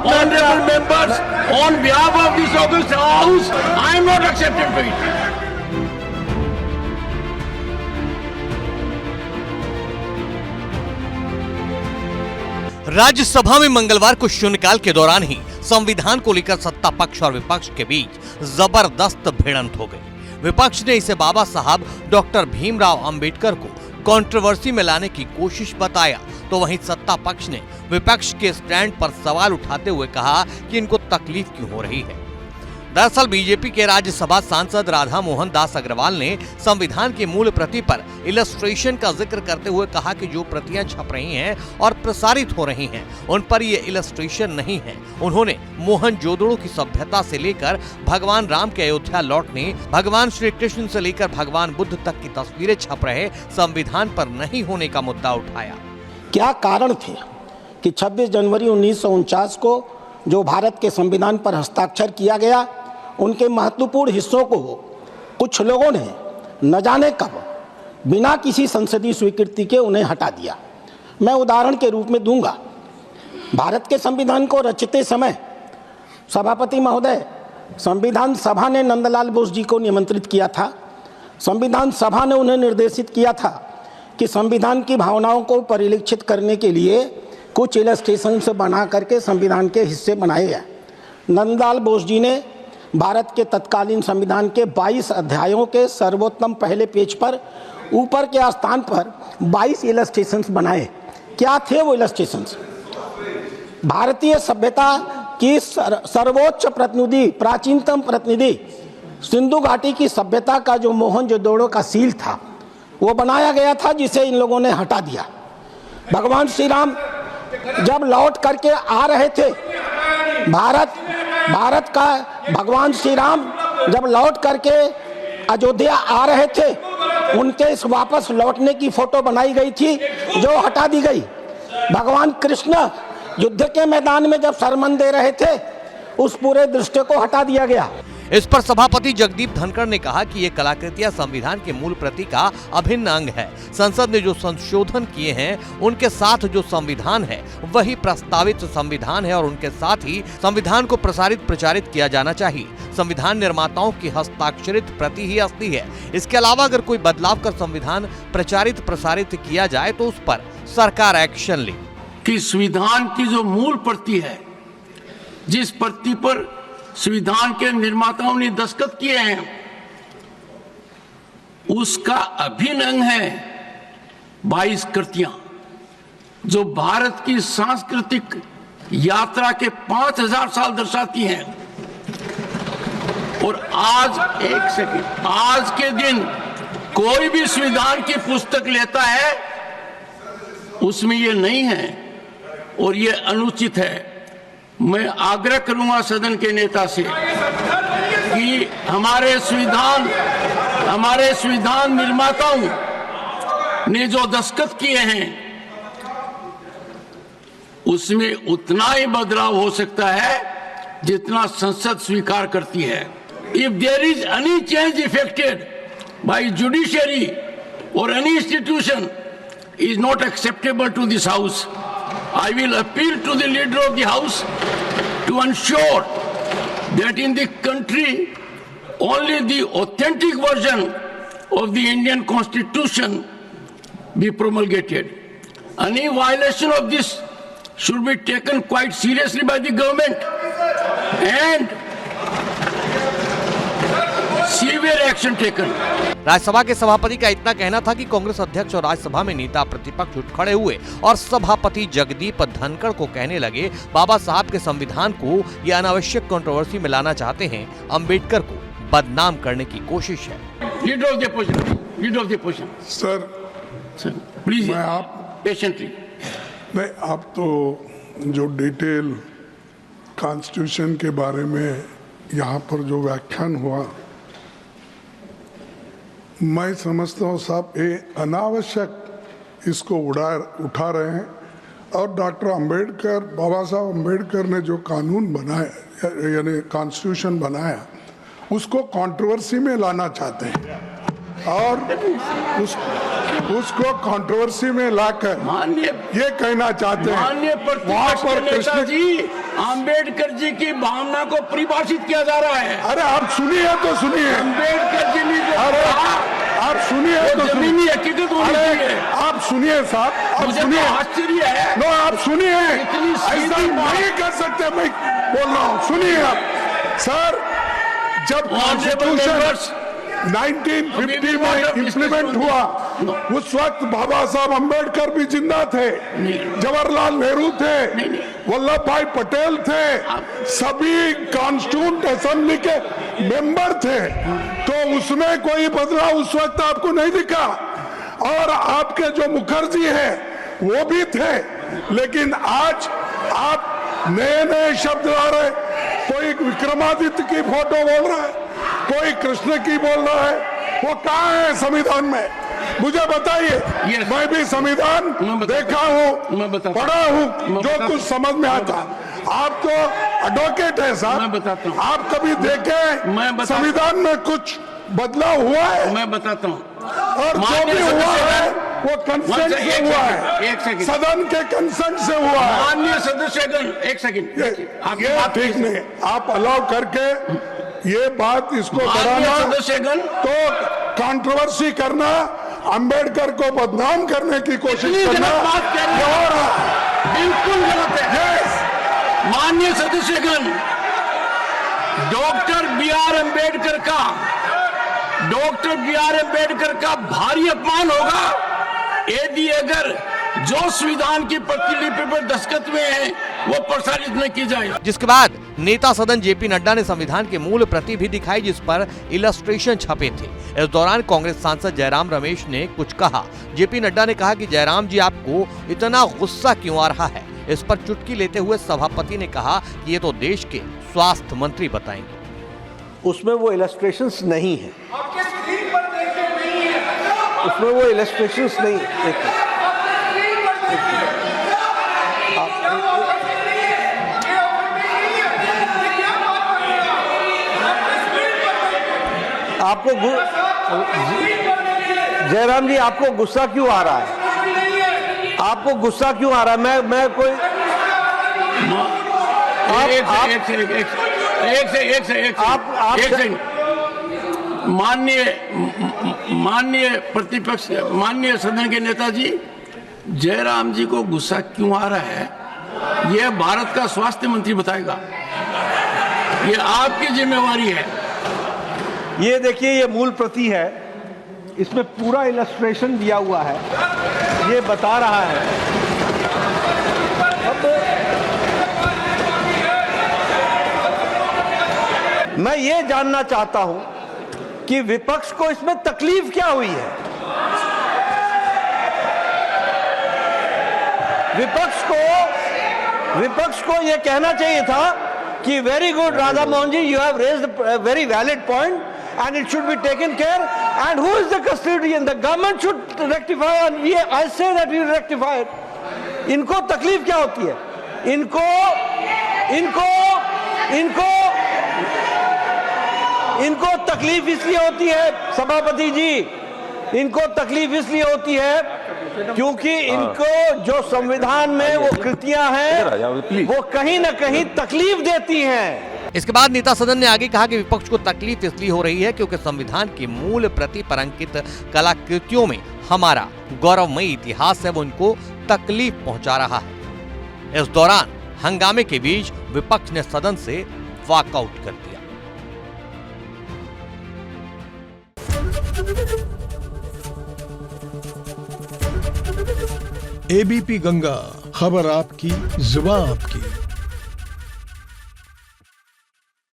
honorable members, on behalf of this august house, I am not accepting to it. Rajya Sabha में मंगलवार को शून्यकाल के दौरान ही संविधान को लेकर सत्ता पक्ष और विपक्ष के बीच जबरदस्त भिड़ंत हो गई। विपक्ष ने इसे बाबा साहब डॉक्टर भीमराव अंबेडकर को कंट्रोवर्सी में लाने की कोशिश बताया, तो वहीं सत्ता पक्ष ने विपक्ष के स्टैंड पर सवाल उठाते हुए कहा कि इनको तकलीफ क्यों हो रही है। दरअसल बीजेपी के राज्यसभा सांसद राधा मोहन दास अग्रवाल ने संविधान की मूल प्रति पर इलस्ट्रेशन का जिक्र करते हुए कहा कि जो प्रतियां छप रही हैं और प्रसारित हो रही हैं उन पर ये इलस्ट्रेशन नहीं है। उन्होंने मोहनजोदड़ो की सभ्यता से लेकर भगवान राम के अयोध्या लौटने, भगवान श्री कृष्ण से लेकर भगवान बुद्ध तक की तस्वीरें छप रहे संविधान पर नहीं होने का मुद्दा उठाया। क्या कारण थे कि 26 जनवरी 1949 को जो भारत के संविधान पर हस्ताक्षर किया गया, उनके महत्वपूर्ण हिस्सों को कुछ लोगों ने न जाने कब बिना किसी संसदीय स्वीकृति के उन्हें हटा दिया। मैं उदाहरण के रूप में दूंगा। भारत के संविधान को रचते समय सभापति महोदय, संविधान सभा ने नंदलाल बोस जी को निमंत्रित किया था। संविधान सभा ने उन्हें निर्देशित किया था कि संविधान की भावनाओं को परिलक्षित करने के लिए कुछ इलस्ट्रेशन से बना करके संविधान के हिस्से बनाए गए। नंदलाल बोस जी ने भारत के तत्कालीन संविधान के 22 अध्यायों के सर्वोत्तम पहले पेज पर ऊपर के स्थान पर 22 इलस्ट्रेशंस बनाए। क्या थे वो इलस्ट्रेशंस? भारतीय सभ्यता की सर्वोच्च प्रतिनिधि, प्राचीनतम प्रतिनिधि सिंधु घाटी की सभ्यता का जो मोहनजोदड़ो का सील था वो बनाया गया था, जिसे इन लोगों ने हटा दिया। भगवान श्री राम जब लौट करके आ रहे थे, भारत का भगवान श्री राम जब लौट करके अयोध्या आ रहे थे, उनके इस वापस लौटने की फोटो बनाई गई थी जो हटा दी गई। भगवान कृष्ण युद्ध के मैदान में जब सरमन दे रहे थे, उस पूरे दृश्य को हटा दिया गया। इस पर सभापति जगदीप धनखड़ ने कहा कि ये कलाकृतियां संविधान के मूल प्रति का अभिन्न अंग है। संसद ने जो संशोधन किए हैं उनके साथ जो संविधान है वही प्रस्तावित संविधान है और उनके साथ ही संविधान को प्रचारित किया जाना चाहिए। संविधान निर्माताओं की हस्ताक्षरित प्रति ही असली है। इसके अलावा अगर कोई बदलाव कर संविधान प्रसारित किया जाए तो उस पर सरकार एक्शन ले। कि संविधान की जो मूल प्रति है, जिस प्रति पर संविधान के निर्माताओं ने दस्तखत किए हैं, उसका अभिन्न अंग है 22 कृतियां जो भारत की सांस्कृतिक यात्रा के 5000 साल दर्शाती हैं। और आज के दिन कोई भी संविधान की पुस्तक लेता है, उसमें ये नहीं है और ये अनुचित है। मैं आग्रह करूंगा सदन के नेता से कि हमारे संविधान निर्माताओं ने जो दस्तखत किए हैं उसमें उतना ही बदलाव हो सकता है जितना संसद स्वीकार करती है। If there is any change effected by judiciary और any institution is not acceptable to this house, I will appeal to the leader of the house to ensure that in the country only the authentic version of the Indian Constitution be promulgated. Any violation of this should be taken quite seriously by the government and severe action taken. Rajya Sabha के सभापति का इतना कहना था कि कांग्रेस अध्यक्ष और राज्यसभा में नेता प्रतिपक्ष उठ खड़े हुए और सभापति जगदीप धनखड़ को कहने लगे बाबा साहब के संविधान को ये अनावश्यक कंट्रोवर्सी में लाना चाहते हैं, अंबेडकर को बदनाम करने की कोशिश है। Leader of the position sir please आप पेशेंटली। नहीं, आप तो जो डिटेल कॉन्स्टिट्यूशन के बारे में यहाँ पर जो व्याख्यान हुआ, मैं समझता हूँ साहब ये अनावश्यक इसको उठा रहे हैं। और डॉक्टर अंबेडकर, बाबा साहब अंबेडकर ने जो कानून बनाया यानी कॉन्स्टिट्यूशन बनाया, उसको कंट्रोवर्सी में लाना चाहते हैं। और उसको कंट्रोवर्सी में लाकर माननीय ये कहना चाहते माननीय हैं वहाँ प्रतिपक्ष पर के नेता कृष्ण जी, अंबेडकर जी की भावना को परिभाषित किया जा रहा है। अरे आप सुनिए तो सुनिए, अंबेडकर जी ने जो अरे कहा, आप सुनिए वो तो सुनिए, जमीनी हकीकत होनी अरे चाहिए। आप सुनिए साहब, आप मुझे तो सुनिए, आश्चर्य है। नो आप सुनिए, इतनी ऐसा सीधी बात। नहीं कर सकते, मैं बोल रहा हूँ, सुनिए आप सर। जब कॉन्स्टिट्यूशन 1950 में इम्प्लीमेंट हुआ उस वक्त बाबा साहब अंबेडकर भी जिंदा थे, जवाहरलाल नेहरू थे, वल्लभ भाई पटेल थे, सभी कॉन्स्टिट्यूंट असेंबली के मेंबर थे। तो उसमें कोई बदलाव उस वक्त आपको नहीं दिखा। और आपके जो मुखर्जी हैं वो भी थे, लेकिन आज आप नए नए शब्द ला रहे, कोई विक्रमादित्य की फोटो बोल रहा है, कोई कृष्ण की बोल रहा है, वो कहाँ है संविधान में? मुझे बताइए। मैं भी संविधान देखा हूँ, पढ़ा हूँ, जो कुछ समझ में आता। आप तो एडवोकेट है साहब, मैं बताता हूँ। आप कभी देखे संविधान में कुछ बदलाव हुआ है? मैं बताता हूँ। और जो भी हुआ है वो कंसेंट से हुआ है, एक सेकंड, सदन के कंसेंट से हुआ है। माननीय सदस्यगण, एक सेकंड, ये ठीक नहीं, आप अलाउ करके ये बात इसको बढ़ाना, सदस्यगण, तो कंट्रोवर्सी करना, अंबेडकर को बदनाम करने की कोशिश करना, बात कर रहे और बिल्कुल गलत है। यस, माननीय सदस्यगण, डॉक्टर बी आर अम्बेडकर का भारी अपमान होगा यदि अगर जो संविधान की प्रतिलिपि पर दस्तखत हुए हैं वो प्रसारित न की जाए। जिसके बाद नेता सदन जेपी नड्डा ने संविधान की मूल प्रति भी दिखाई, जिस पर इलस्ट्रेशन छपे थे। इस दौरान कांग्रेस सांसद जयराम रमेश ने कुछ कहा। जेपी नड्डा ने कहा कि जयराम जी, आपको इतना गुस्सा क्यों आ रहा है? इस पर चुटकी लेते हुए सभापति ने कहा कि ये तो देश के स्वास्थ्य मंत्री बताएंगे। उसमें वो इलस्ट्रेशंस नहीं है, उसमें वो इलस्ट्रेशंस नहीं। आपको जयराम जी, आपको गुस्सा क्यों आ रहा है? आपको गुस्सा क्यों आ रहा है? मैं कोई माननीय प्रतिपक्ष, माननीय सदन के नेताजी, जयराम जी को गुस्सा क्यों आ रहा है यह भारत का स्वास्थ्य मंत्री बताएगा। ये आपकी जिम्मेवारी है। ये देखिए, ये मूल प्रति है, इसमें पूरा इलस्ट्रेशन दिया हुआ है, ये बता रहा है। अब मैं ये जानना चाहता हूं कि विपक्ष को इसमें तकलीफ क्या हुई है? विपक्ष को यह कहना चाहिए था कि very good Radha Mohan ji, you have raised a very valid point and it should be taken care, and who is the custodian? The government should rectify, and I say that we will rectify it. इनको तकलीफ क्या होती है? इनको तकलीफ इसलिए होती है सभापति जी, इनको तकलीफ इसलिए होती है क्योंकि इनको जो संविधान में वो कृतियां हैं वो कहीं ना कहीं तकलीफ देती हैं। इसके बाद नेता सदन ने आगे कहा कि विपक्ष को तकलीफ इसलिए हो रही है क्योंकि संविधान की मूल प्रति पर अंकित कलाकृतियों में हमारा गौरवमयी इतिहास है, वो उनको तकलीफ पहुंचा रहा है। इस दौरान हंगामे के बीच विपक्ष ने सदन से वॉकआउट कर दिया। एबीपी गंगा, खबर आपकी, जुबान आपकी।